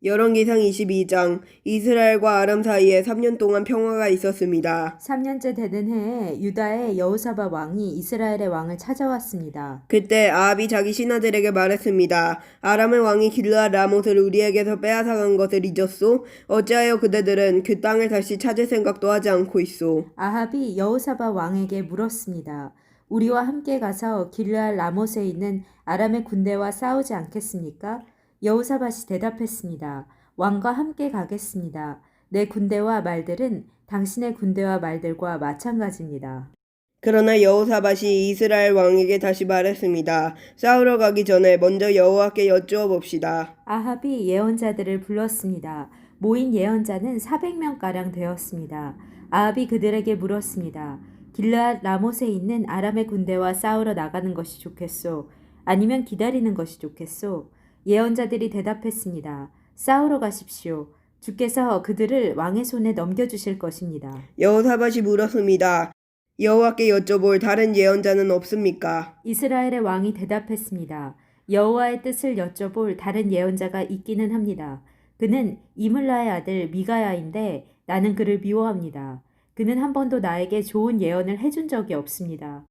열왕기상 22장 이스라엘과 아람 사이에 3년 동안 평화가 있었습니다. 3년째 되는 해에 유다의 여호사밧 왕이 이스라엘의 왕을 찾아왔습니다. 그때 아합이 자기 신하들에게 말했습니다. 아람의 왕이 길르앗 라못을 우리에게서 빼앗아간 것을 잊었소? 어찌하여 그대들은 그 땅을 다시 찾을 생각도 하지 않고 있소? 아합이 여호사밧 왕에게 물었습니다. 우리와 함께 가서 길르앗 라못에 있는 아람의 군대와 싸우지 않겠습니까? 여호사밧이 대답했습니다. 왕과 함께 가겠습니다. 내 군대와 말들은 당신의 군대와 말들과 마찬가지입니다. 그러나 여호사밧이 이스라엘 왕에게 다시 말했습니다. 싸우러 가기 전에 먼저 여호와께 여쭈어 봅시다. 아합이 예언자들을 불렀습니다. 모인 예언자는 400명가량 되었습니다. 아합이 그들에게 물었습니다. 길르앗 라못에 있는 아람의 군대와 싸우러 나가는 것이 좋겠소? 아니면 기다리는 것이 좋겠소? 예언자들이 대답했습니다. 싸우러 가십시오. 주께서 그들을 왕의 손에 넘겨주실 것입니다. 여호사밧이 물었습니다. 여호와께 여쭤볼 다른 예언자는 없습니까? 이스라엘의 왕이 대답했습니다. 여호와의 뜻을 여쭤볼 다른 예언자가 있기는 합니다. 그는 이물라의 아들 미가야인데 나는 그를 미워합니다. 그는 한 번도 나에게 좋은 예언을 해준 적이 없습니다.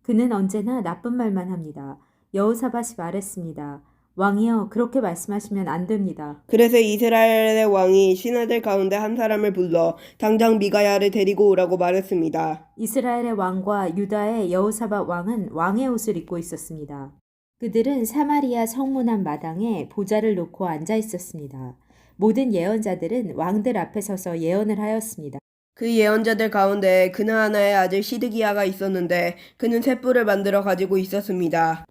그는 언제나 나쁜 말만 합니다. 여호사밧이 말했습니다. 왕이여, 그렇게 말씀하시면 안 됩니다. 그래서 이스라엘의 왕이 신하들 가운데 한 사람을 불러 당장 미가야를 데리고 오라고 말했습니다. 이스라엘의 왕과 유다의 여호사밧 왕은 왕의 옷을 입고 있었습니다. 그들은 사마리아 성문 앞 마당에 보좌를 놓고 앉아 있었습니다. 모든 예언자들은 왕들 앞에 서서 예언을 하였습니다. 그 예언자들 가운데 그나아나의 아들 시드기야가 있었는데 그는 횃불을 만들어 가지고 있었습니다.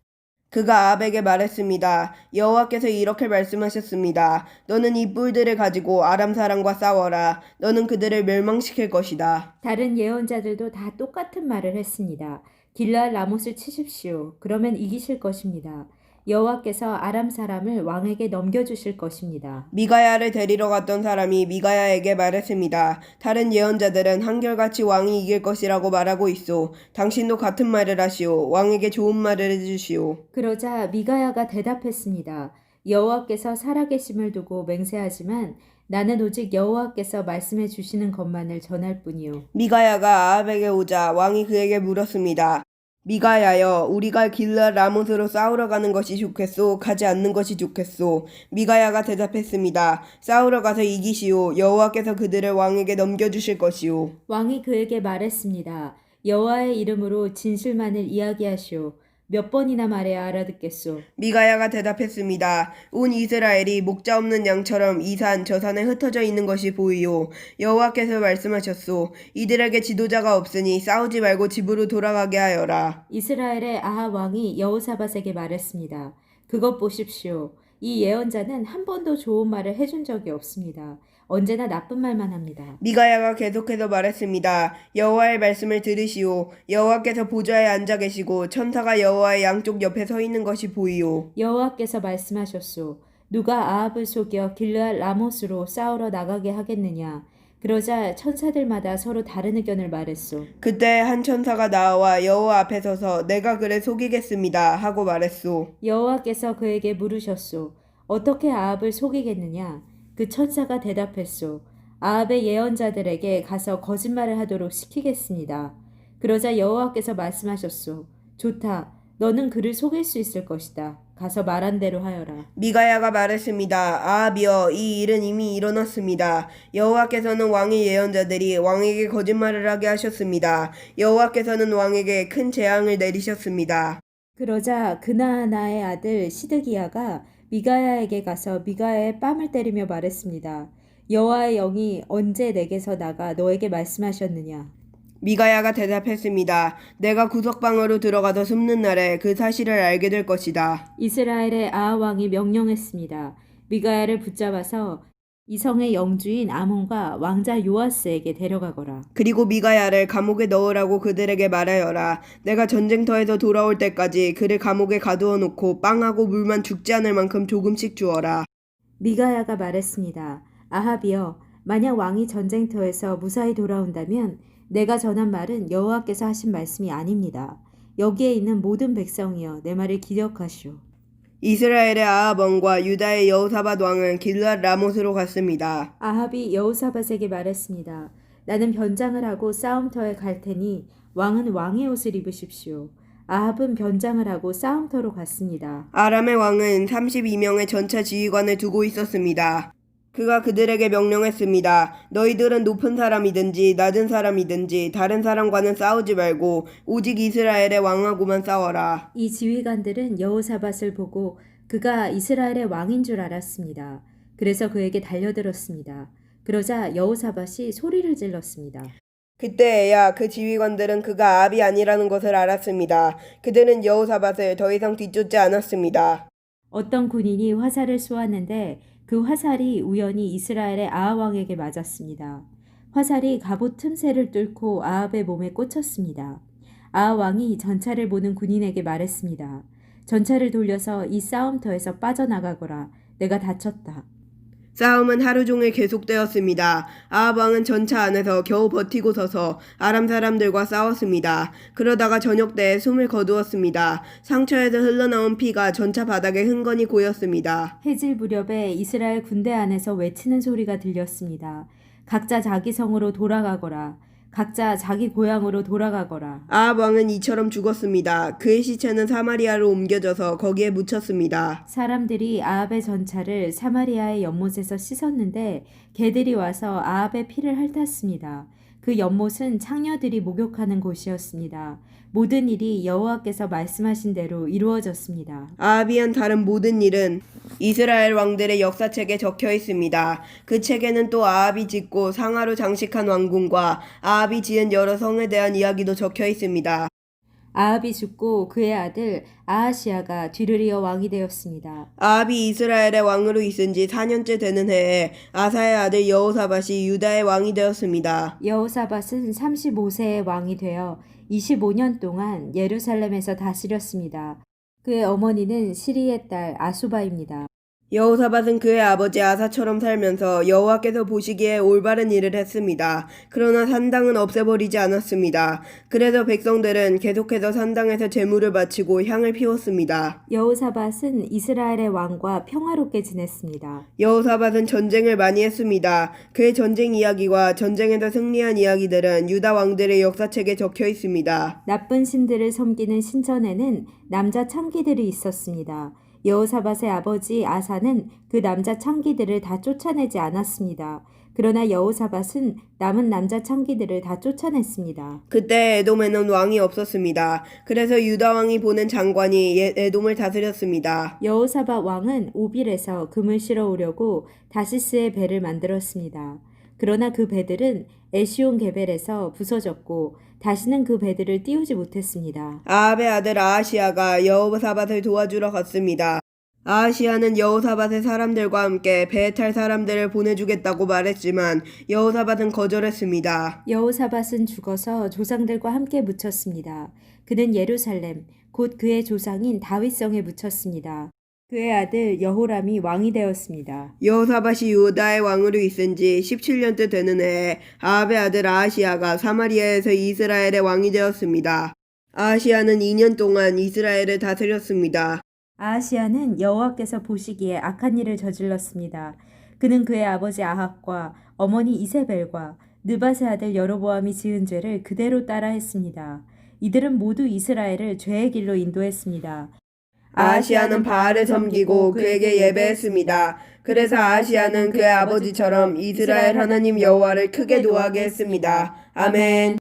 그가 아합에게 말했습니다. 여호와께서 이렇게 말씀하셨습니다. 너는 이 뿔들을 가지고 아람 사람과 싸워라. 너는 그들을 멸망시킬 것이다. 다른 예언자들도 다 똑같은 말을 했습니다. 길르앗 라못을 치십시오. 그러면 이기실 것입니다. 여호와께서 아람 사람을 왕에게 넘겨주실 것입니다. 미가야를 데리러 갔던 사람이 미가야에게 말했습니다. 다른 예언자들은 한결같이 왕이 이길 것이라고 말하고 있소. 당신도 같은 말을 하시오. 왕에게 좋은 말을 해주시오. 그러자 미가야가 대답했습니다. 여호와께서 살아계심을 두고 맹세하지만 나는 오직 여호와께서 말씀해 주시는 것만을 전할 뿐이요. 미가야가 아합에게 오자 왕이 그에게 물었습니다. 미가야여, 우리가 길르앗 라못으로 싸우러 가는 것이 좋겠소? 가지 않는 것이 좋겠소? 미가야가 대답했습니다. 싸우러 가서 이기시오. 여호와께서 그들을 왕에게 넘겨주실 것이오. 왕이 그에게 말했습니다. 여호와의 이름으로 진실만을 이야기하시오. 몇 번이나 말해야 알아듣겠소. 미가야가 대답했습니다. 온 이스라엘이 목자 없는 양처럼 이 산 저 산에 흩어져 있는 것이 보이요. 여호와께서 말씀하셨소. 이들에게 지도자가 없으니 싸우지 말고 집으로 돌아가게 하여라. 이스라엘의 아합 왕이 여호사밧에게 말했습니다. 그것 보십시오. 이 예언자는 한 번도 좋은 말을 해준 적이 없습니다. 언제나 나쁜 말만 합니다. 미가야가 계속해서 말했습니다. 여호와의 말씀을 들으시오. 여호와께서 보좌에 앉아 계시고 천사가 여호와의 양쪽 옆에 서 있는 것이 보이오. 여호와께서 말씀하셨소. 누가 아합을 속여 길르앗 라못으로 싸우러 나가게 하겠느냐. 그러자 천사들마다 서로 다른 의견을 말했소. 그때 한 천사가 나와 여호와 앞에 서서 내가 그를 속이겠습니다 하고 말했소. 여호와께서 그에게 물으셨소. 어떻게 아합을 속이겠느냐. 그 천사가 대답했소. 아합의 예언자들에게 가서 거짓말을 하도록 시키겠습니다. 그러자 여호와께서 말씀하셨소. 좋다. 너는 그를 속일 수 있을 것이다. 가서 말한 대로 하여라. 미가야가 말했습니다. 아합이여, 이 일은 이미 일어났습니다. 여호와께서는 왕의 예언자들이 왕에게 거짓말을 하게 하셨습니다. 여호와께서는 왕에게 큰 재앙을 내리셨습니다. 그러자 그나아나의 아들 시드기야가 미가야에게 가서 미가야의 뺨을 때리며 말했습니다. 여호와의 영이 언제 내게서 나가 너에게 말씀하셨느냐? 미가야가 대답했습니다. 내가 구석방으로 들어가서 숨는 날에 그 사실을 알게 될 것이다. 이스라엘의 아합 왕이 명령했습니다. 미가야를 붙잡아서 이성의 영주인 아몬과 왕자 요아스에게 데려가거라. 그리고 미가야를 감옥에 넣으라고 그들에게 말하여라. 내가 전쟁터에서 돌아올 때까지 그를 감옥에 가두어 놓고 빵하고 물만 죽지 않을 만큼 조금씩 주어라. 미가야가 말했습니다. 아합이여, 만약 왕이 전쟁터에서 무사히 돌아온다면 내가 전한 말은 여호와께서 하신 말씀이 아닙니다. 여기에 있는 모든 백성이여, 내 말을 기억하시오. 이스라엘의 아합 왕과 유다의 여호사밧 왕은 길르앗 라못으로 갔습니다. 아합이 여호사밧에게 말했습니다. 나는 변장을 하고 싸움터에 갈 테니 왕은 왕의 옷을 입으십시오. 아합은 변장을 하고 싸움터로 갔습니다. 아람의 왕은 32명의 전차 지휘관을 두고 있었습니다. 그가 그들에게 명령했습니다. 너희들은 높은 사람이든지 낮은 사람이든지 다른 사람과는 싸우지 말고 오직 이스라엘의 왕하고만 싸워라. 이 지휘관들은 여호사밧을 보고 그가 이스라엘의 왕인 줄 알았습니다. 그래서 그에게 달려들었습니다. 그러자 여호사밧이 소리를 질렀습니다. 그때야 그 지휘관들은 그가 아합이 아니라는 것을 알았습니다. 그들은 여호사밧을 더 이상 뒤쫓지 않았습니다. 어떤 군인이 화살을 쏘았는데 그 화살이 우연히 이스라엘의 아합 왕에게 맞았습니다. 화살이 갑옷 틈새를 뚫고 아합의 몸에 꽂혔습니다. 아합 왕이 전차를 보는 군인에게 말했습니다. 전차를 돌려서 이 싸움터에서 빠져나가거라. 내가 다쳤다. 싸움은 하루 종일 계속되었습니다. 아합 왕은 전차 안에서 겨우 버티고 서서 아람 사람들과 싸웠습니다. 그러다가 저녁 때 숨을 거두었습니다. 상처에서 흘러나온 피가 전차 바닥에 흥건히 고였습니다. 해질 무렵에 이스라엘 군대 안에서 외치는 소리가 들렸습니다. 각자 자기 성으로 돌아가거라. 각자 자기 고향으로 돌아가거라. 아합 왕은 이처럼 죽었습니다. 그의 시체는 사마리아로 옮겨져서 거기에 묻혔습니다. 사람들이 아합의 전차를 사마리아의 연못에서 씻었는데 개들이 와서 아합의 피를 핥았습니다. 그 연못은 창녀들이 목욕하는 곳이었습니다. 모든 일이 여호와께서 말씀하신 대로 이루어졌습니다. 아합이 한 다른 모든 일은 이스라엘 왕들의 역사책에 적혀 있습니다. 그 책에는 또 아합이 짓고 상하로 장식한 왕궁과 아합이 지은 여러 성에 대한 이야기도 적혀 있습니다. 아합이 죽고 그의 아들 아하시아가 뒤를 이어 왕이 되었습니다. 아합이 이스라엘의 왕으로 있은 지 4년째 되는 해에 아사의 아들 여호사밧이 유다의 왕이 되었습니다. 여호사밧은 35세의 왕이 되어 25년 동안 예루살렘에서 다스렸습니다. 그의 어머니는 시리의 딸 아수바입니다. 여호사밧은 그의 아버지 아사처럼 살면서 여호와께서 보시기에 올바른 일을 했습니다. 그러나 산당은 없애버리지 않았습니다. 그래서 백성들은 계속해서 산당에서 제물을 바치고 향을 피웠습니다. 여호사밧은 이스라엘의 왕과 평화롭게 지냈습니다. 여호사밧은 전쟁을 많이 했습니다. 그의 전쟁 이야기와 전쟁에서 승리한 이야기들은 유다 왕들의 역사책에 적혀 있습니다. 나쁜 신들을 섬기는 신전에는 남자 창기들이 있었습니다. 여호사밧의 아버지 아사는 그 남자 창기들을 다 쫓아내지 않았습니다. 그러나 여호사밧은 남은 남자 창기들을 다 쫓아냈습니다. 그때 에돔에는 왕이 없었습니다. 그래서 유다 왕이 보낸 장관이 에돔을 다스렸습니다. 여호사밧 왕은 오빌에서 금을 실어오려고 다시스의 배를 만들었습니다. 그러나 그 배들은 에시온 게벨에서 부서졌고 다시는 그 배들을 띄우지 못했습니다. 아합의 아들 아하시아가 여호사밧을 도와주러 갔습니다. 아하시아는 여호사밧의 사람들과 함께 배에 탈 사람들을 보내주겠다고 말했지만 여호사밧은 거절했습니다. 여호사밧은 죽어서 조상들과 함께 묻혔습니다. 그는 예루살렘, 곧 그의 조상인 다윗성에 묻혔습니다. 그의 아들 여호람이 왕이 되었습니다. 여호사밧이 유다의 왕으로 있은 지 17년째 되는 해에 아합의 아들 아하시아가 사마리아에서 이스라엘의 왕이 되었습니다. 아하시아는 2년 동안 이스라엘을 다스렸습니다. 아하시아는 여호와께서 보시기에 악한 일을 저질렀습니다. 그는 그의 아버지 아합과 어머니 이세벨과 느밧의 아들 여로보암이 지은 죄를 그대로 따라했습니다. 이들은 모두 이스라엘을 죄의 길로 인도했습니다. 아하시아는 바알을 섬기고 그에게 예배했습니다. 그래서 아하시아는 그의 아버지처럼 이스라엘 하나님 여호와를 크게 노하게 했습니다. 아멘.